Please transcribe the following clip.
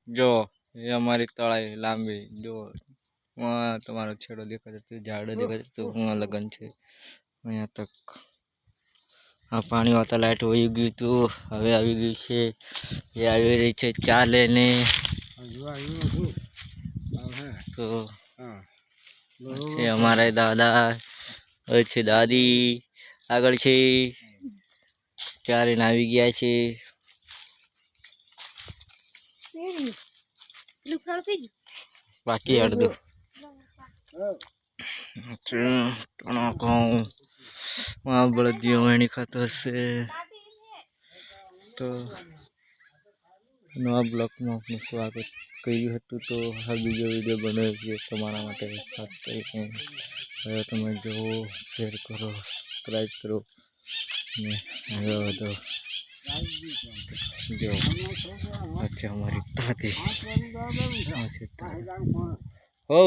જો ये हमारी तड़ाई लांबी जो वहाँ तुम्हारा छेड़ो देखा जाते झाड़ देखा जाते वहाँ लगन छे यहाँ तक आ पानी वाता लाइट हो गई तो हवे आई गई छे ये आई रही छे चा लेने तो हमारा दादा अच्छे दादी आगळ छे चारे આવી ગયા છે बाकी अर्धो वहाँ बળદિયો વેણી ખાતો હશે તો નવા બ્લોકમાં આપનું સ્વાગત કર્યું હતું તો આ બીજો વિડીયો બનાવ્યો છે તમારા માટે ખાસ કરીને હવે તમે જુઓ શેર કરો સબસ્ક્રાઈબ કરો ને આગળ વધો જો अच्छा हमारी दादी हो